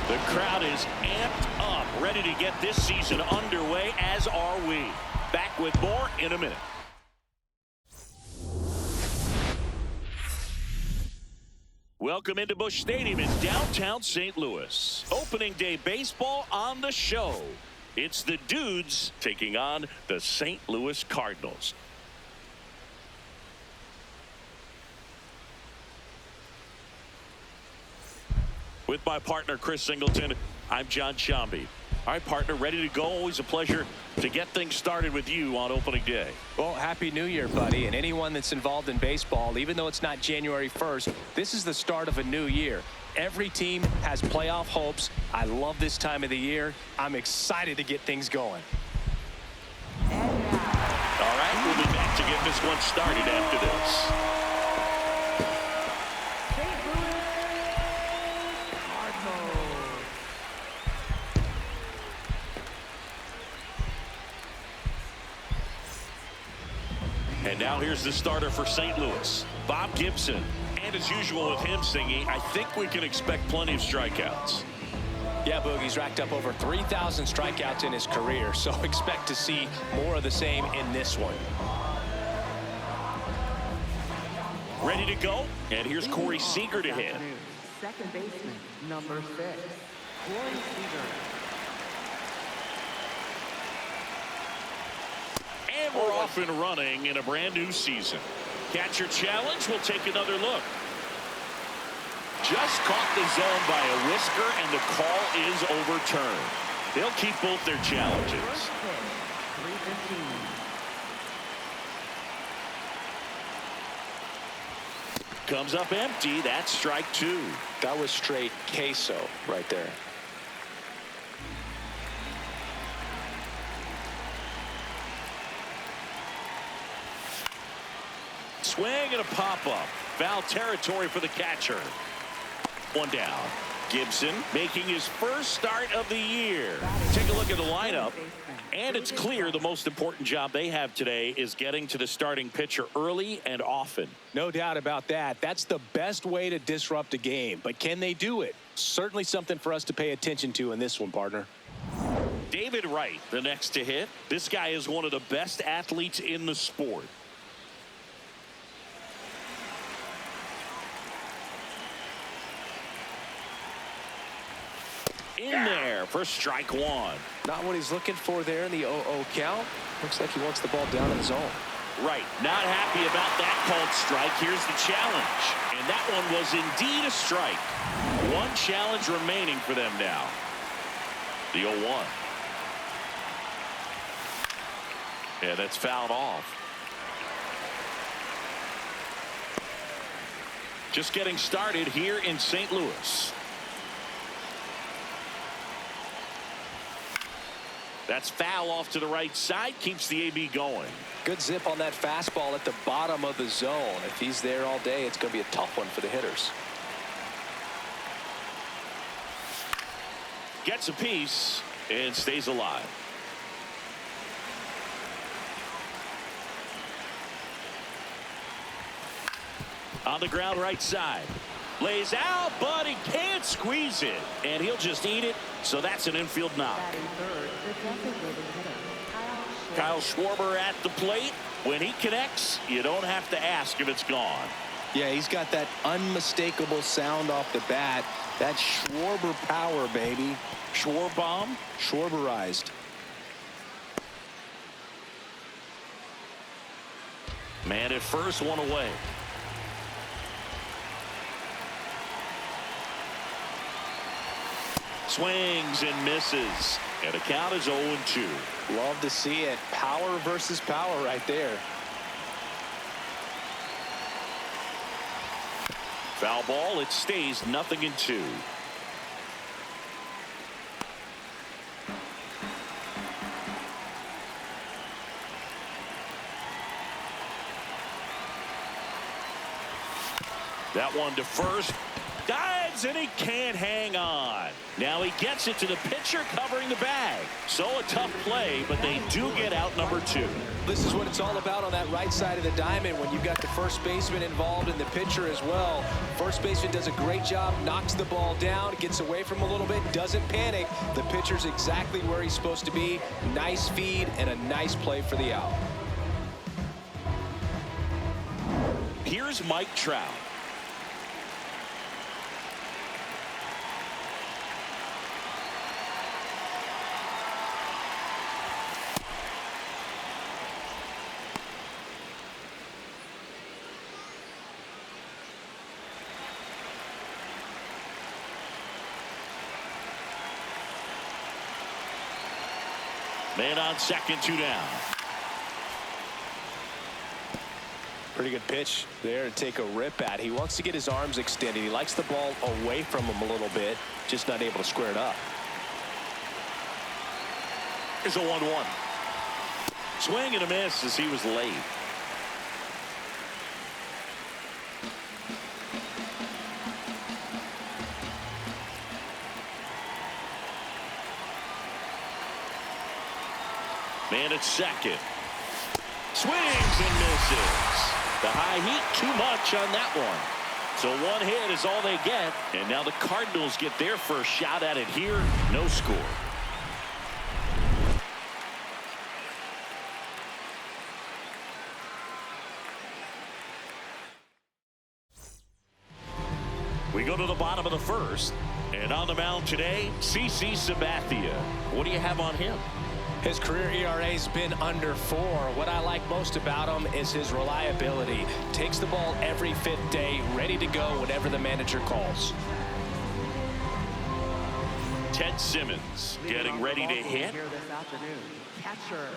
The crowd is amped up, ready to get this season underway, as are we. Back with more in a minute. Welcome into Busch Stadium in downtown St. Louis. Opening day baseball on the show. It's the Dudes taking on the St. Louis Cardinals. With my partner, Chris Singleton, I'm John Shambi. All right, partner, ready to go. Always a pleasure to get things started with you on opening day. Well, Happy New Year, buddy. And anyone that's involved in baseball, even though it's not January 1st, this is the start of a new year. Every team has playoff hopes. I love this time of the year. I'm excited to get things going. All right, we'll be back to get this one started after this. And now here's the starter for St. Louis, Bob Gibson. And as usual with him singing, I think we can expect plenty of strikeouts. Yeah, Boogie's racked up over 3,000 strikeouts in his career, so expect to see more of the same in this one. Ready to go? And here's Corey Seager to hit. Second baseman, number 6, Corey Seager. And we're off and running in a brand new season. Catcher challenge. We'll take another look. Just caught the zone by a whisker, and the call is overturned. They'll keep both their challenges. Comes up empty. That's strike 2. That was straight queso right there. Swing and a pop-up. Foul territory for the catcher. One down. Gibson making his first start of the year. Take a look at the lineup, and it's clear the most important job they have today is getting to the starting pitcher early and often. No doubt about that. That's the best way to disrupt a game. But can they do it? Certainly something for us to pay attention to in this one, partner. David Wright, the next to hit. This guy is one of the best athletes in the sport. In there for strike 1. Not what he's looking for there in the 0-0 count. Looks like he wants the ball down in the zone. Right. Not happy about that called strike. Here's the challenge. And that one was indeed a strike. One challenge remaining for them now. The 0-1. Yeah, that's fouled off. Just getting started here in St. Louis. That's foul off to the right side. Keeps the AB going. Good zip on that fastball at the bottom of the zone. If he's there all day, it's going to be a tough one for the hitters. Gets a piece and stays alive. On the ground right side. Lays out, but he can't squeeze it. And he'll just eat it. So that's an infield knock. Batting third, the designated hitter, Kyle Schwarber at the plate. When he connects, you don't have to ask if it's gone. Yeah, he's got that unmistakable sound off the bat. That Schwarber power, baby. Schwarbomb. Schwarberized. Man at first, one away. Swings and misses. And the count is 0-2. Love to see it. Power versus power right there. Foul ball. It stays 0-2. That one to first. Dives and he can't hang on. Now he gets it to the pitcher covering the bag. So a tough play, but they do get out number 2. This is what it's all about on that right side of the diamond when you've got the first baseman involved and the pitcher as well. First baseman does a great job, knocks the ball down, gets away from a little bit, doesn't panic. The pitcher's exactly where he's supposed to be. Nice feed and a nice play for the out. Here's Mike Trout. Man on second, 2 down. Pretty good pitch there to take a rip at. He wants to get his arms extended. He likes the ball away from him a little bit, just not able to square it up. Here's a 1-1. Swing and a miss as he was late. Man at second. Swings and misses. The high heat, too much on that one. So one hit is all they get. And now the Cardinals get their first shot at it here. No score. We go to the bottom of the first. And on the mound today, CC Sabathia. What do you have on him? His career ERA's been under 4. What I like most about him is his reliability. Takes the ball every 5th day, ready to go whenever the manager calls. Ted Simmons getting ready to hit. here this afternoon. Catcher,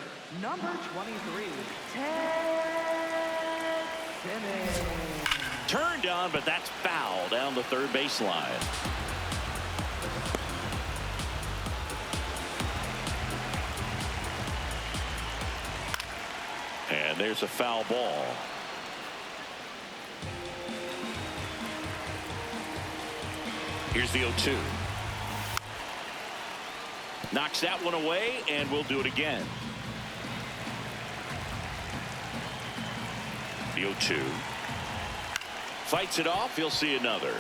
number 23, Ted Simmons. Turned on, but that's foul down the third baseline. And there's a foul ball. Here's the 0-2. Knocks that one away, and we'll do it again. The 0-2. Fights it off. He'll see another.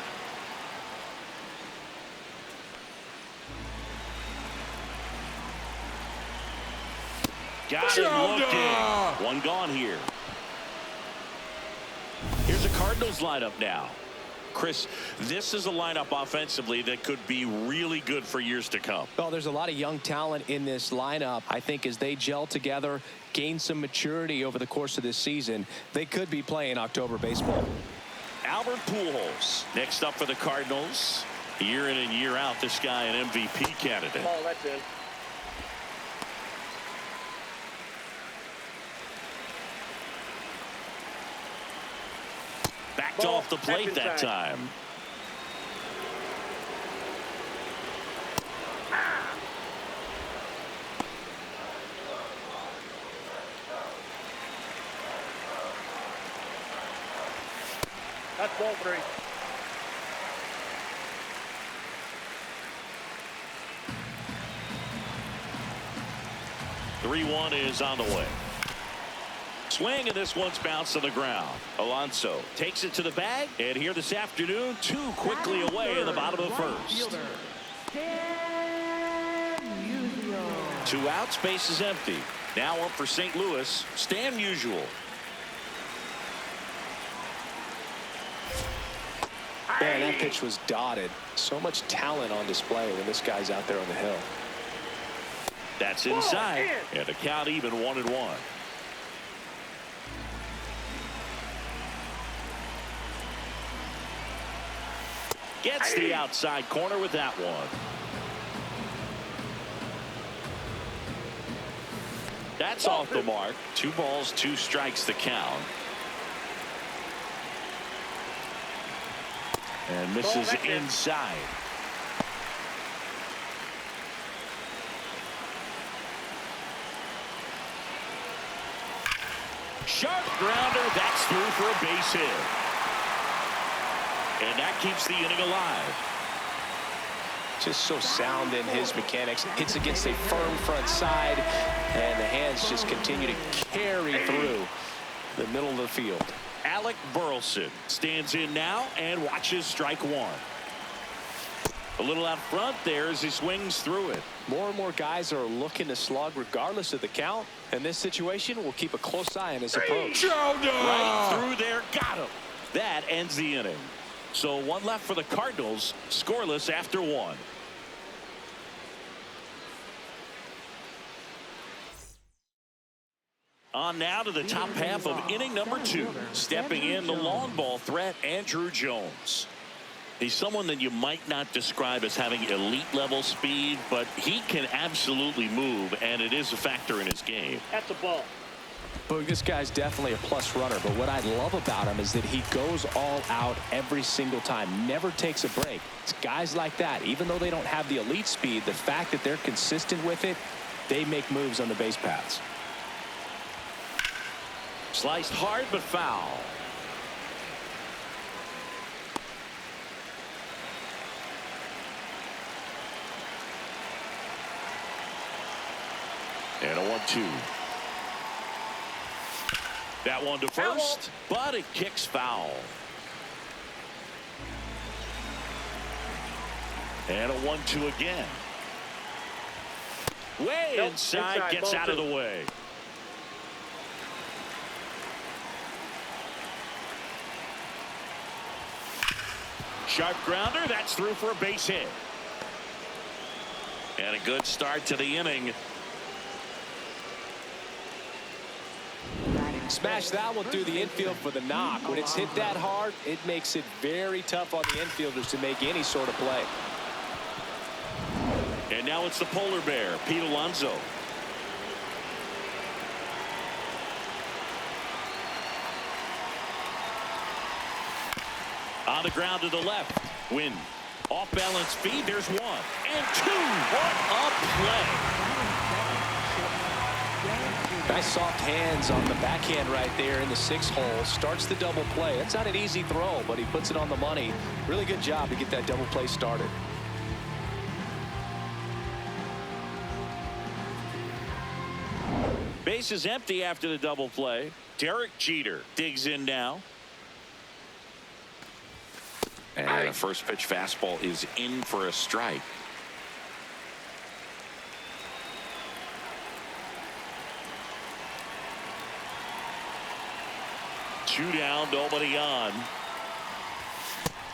Got him looking. One gone here. Here's a Cardinals lineup now. Chris, this is a lineup offensively that could be really good for years to come. Well, there's a lot of young talent in this lineup. I think as they gel together, gain some maturity over the course of this season, they could be playing October baseball. Albert Pujols next up for the Cardinals. Year in and year out, this guy an MVP candidate. Oh, that's it. Backed off the plate that time. That's ball 3. The 3-1 is on the way. Swing, and this one's bounced to the ground. Alonso takes it to the bag, and here this afternoon, 2 quickly away in the bottom of the first. 2 outs, base is empty. Now up for St. Louis, Stan Musial. Man, that pitch was dotted. So much talent on display when this guy's out there on the hill. That's inside, and the count even 1-1. Gets the outside corner with that one. That's off the mark. 2 balls, 2 strikes the count. And misses inside. Sharp grounder. That's through for a base hit. And that keeps the inning alive. Just so sound in his mechanics. Hits against a firm front side, and the hands just continue to carry through the middle of the field. Alec Burleson stands in now and watches strike 1. A little out front there as he swings through it. More and more guys are looking to slug regardless of the count. In this situation, we'll keep a close eye on his approach. Right through there, got him. That ends the inning. So 1 left for the Cardinals, scoreless after 1. On now to the top half of inning number 2. Stepping in the long ball threat, Andrew Jones. He's someone that you might not describe as having elite level speed, but he can absolutely move, and it is a factor in his game. That's a ball. But this guy's definitely a plus runner, but what I love about him is that he goes all out every single time, never takes a break. It's guys like that, even though they don't have the elite speed, the fact that they're consistent with it, they make moves on the base paths. Sliced hard but foul. And a 1-2. That one to first, but it kicks foul. And a 1-2 again. Way inside, gets out of the way. Sharp grounder, that's through for a base hit. And a good start to the inning. Smash that one through the infield for the knock. When it's hit that hard, it makes it very tough on the infielders to make any sort of play. And now it's the polar bear, Pete Alonso. On the ground to the left. Win. Off balance feed. There's 1 and 2. What a play. Nice soft hands on the backhand right there in the 6th hole. Starts the double play. That's not an easy throw, but he puts it on the money. Really good job to get that double play started. Base is empty after the double play. Derek Jeter digs in now. And a first pitch fastball is in for a strike. Two down, nobody on.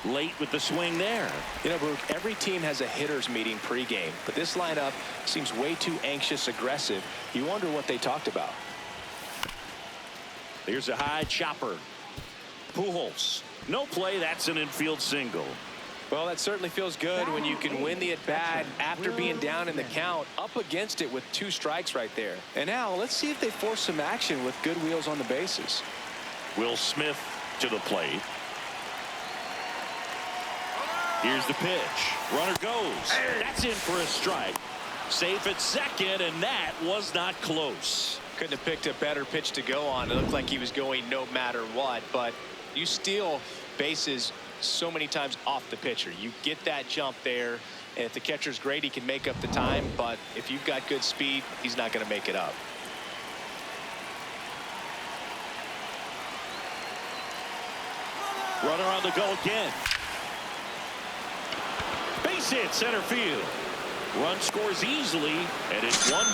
late with the swing there. You know, Brooke, every team has a hitters meeting pregame, but this lineup seems way too anxious, aggressive. You wonder what they talked about. Here's a high chopper. Pujols. No play. That's an infield single. Well, that certainly feels good when you can win the at-bat after being down in the count, up against it with 2 strikes right there. And now let's see if they force some action with good wheels on the bases. Will Smith to the plate. Here's the pitch. Runner goes. That's in for a strike. Safe at second, and that was not close. Couldn't have picked a better pitch to go on. It looked like he was going no matter what, but you steal bases so many times off the pitcher. You get that jump there, and if the catcher's great, he can make up the time, but if you've got good speed, he's not going to make it up. Runner on the go again. Base hit center field. Run scores easily, and it's 1-0.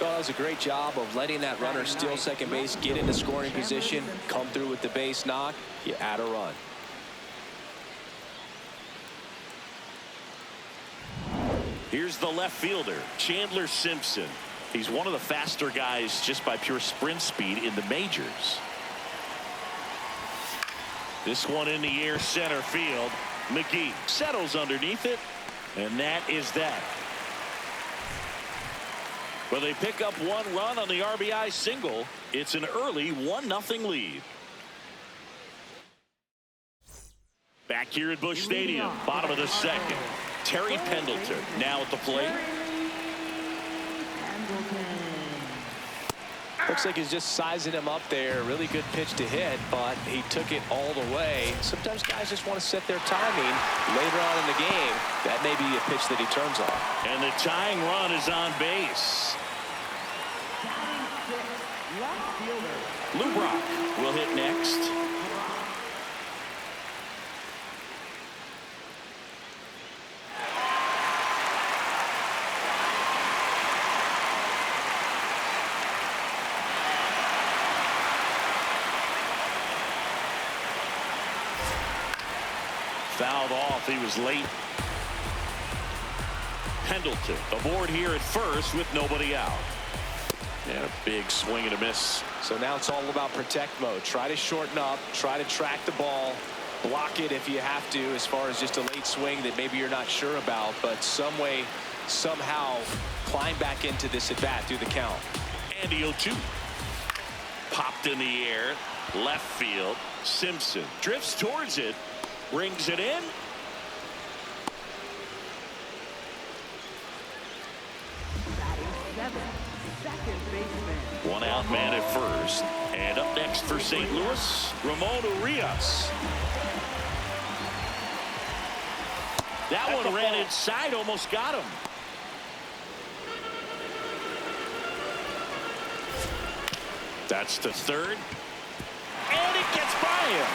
Well, that was a great job of letting that runner steal second base, get into scoring position, come through with the base knock. You add a run. Here's the left fielder, Chandler Simpson. He's one of the faster guys just by pure sprint speed in the majors. This one in the air, center field. McGee settles underneath it, and that is that. Well, they pick up 1 run on the RBI single. It's an early 1-0 lead. Back here at Busch Stadium, bottom of the second. Terry Pendleton now at the plate. Looks like he's just sizing him up there. Really good pitch to hit, but he took it all the way. Sometimes guys just want to set their timing later on in the game. That may be a pitch that he turns on. And the tying run is on base. Lou Brock will hit next. Fouled off. He was late. Pendleton aboard here at first with nobody out. And a big swing and a miss. So now it's all about protect mode. Try to shorten up, try to track the ball, block it if you have to, as far as just a late swing that maybe you're not sure about, but some way, somehow climb back into this at bat through the count. And the 0-2. Popped in the air, left field. Simpson drifts towards it, brings it in. One out man at first. And up next for St. Louis, Ramon Urias. That one ran inside, almost got him. That's to third. And it gets by him.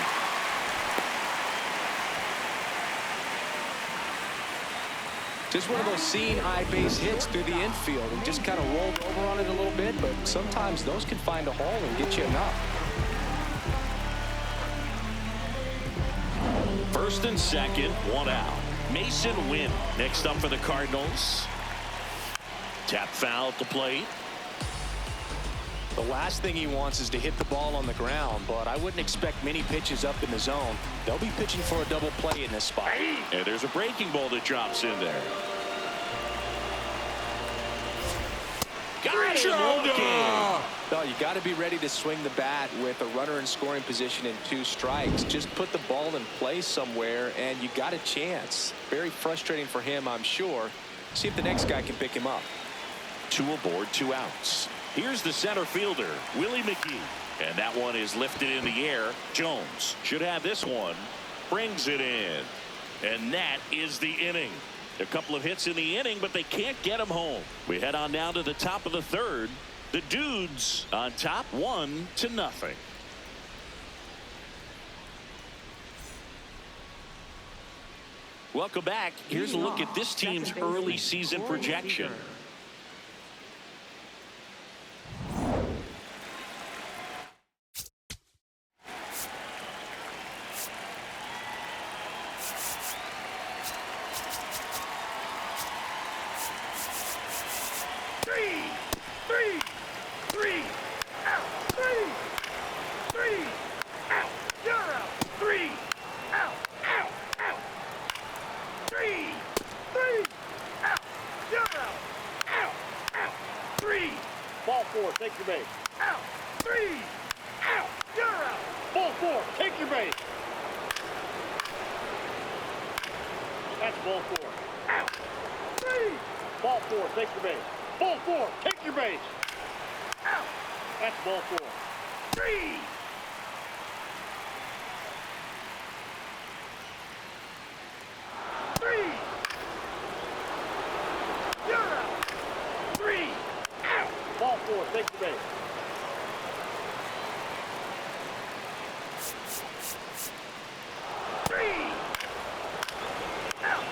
Just one of those seeing eye base hits through the infield and just kind of rolled over on it a little bit, but sometimes those can find a hole and get you enough. First and second, 1 out. Mason Wynn next up for the Cardinals. Tap foul at the plate. The last thing he wants is to hit the ball on the ground, but I wouldn't expect many pitches up in the zone. They'll be pitching for a double play in this spot. And there's a breaking ball that drops in there. Got it! No, you got to be ready to swing the bat with a runner in scoring position and 2 strikes. Just put the ball in play somewhere, and you got a chance. Very frustrating for him, I'm sure. See if the next guy can pick him up. 2 aboard, 2 outs. Here's the center fielder, Willie McGee. And that one is lifted in the air. Jones should have this one. Brings it in. And that is the inning. A couple of hits in the inning, but they can't get him home. We head on down to the top of the third. The Dudes on top, 1-0. Welcome back. Here's a look at this team's early season projection. take your base. Out. 3. Out. You're out. Ball 4, take your base. That's ball 4. Out. 3. Ball 4, take your base. Ball 4, take your base. Out. That's ball 4. 3. You're out. 3. Out. Ball 4, take your base. 3. Out.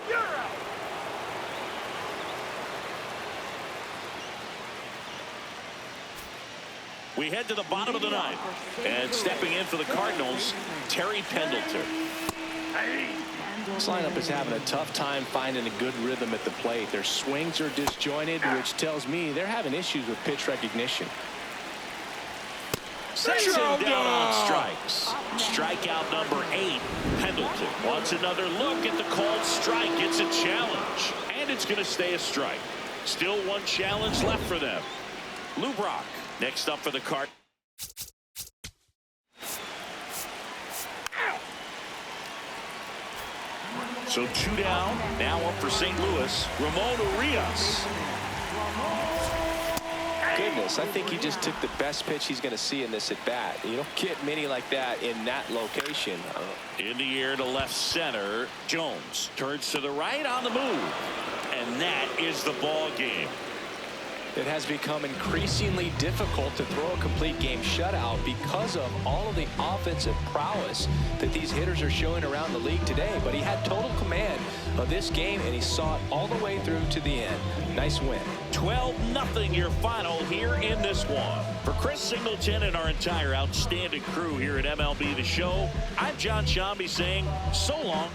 You're out. We head to the bottom of the ninth. And stepping in for the Cardinals, Terry Pendleton. This lineup is having a tough time finding a good rhythm at the plate. Their swings are disjointed, which tells me they're having issues with pitch recognition. Sets him down on strikes. Strikeout number 8. Pendleton wants another look at the called strike. It's a challenge, and it's going to stay a strike. Still one challenge left for them. Lou Brock next up for the Cardinals. So 2 down, now up for St. Louis, Ramon Urias. Goodness, I think he just took the best pitch he's going to see in this at bat. You don't get many like that in that location. In the air to left center, Jones turns to the right on the move, and that is the ball game. It has become increasingly difficult to throw a complete game shutout because of all of the offensive prowess that these hitters are showing around the league today. But he had total command of this game, and he saw it all the way through to the end. Nice win. 12-0 your final here in this one. For Chris Singleton and our entire outstanding crew here at MLB The Show, I'm John Shambi saying so long.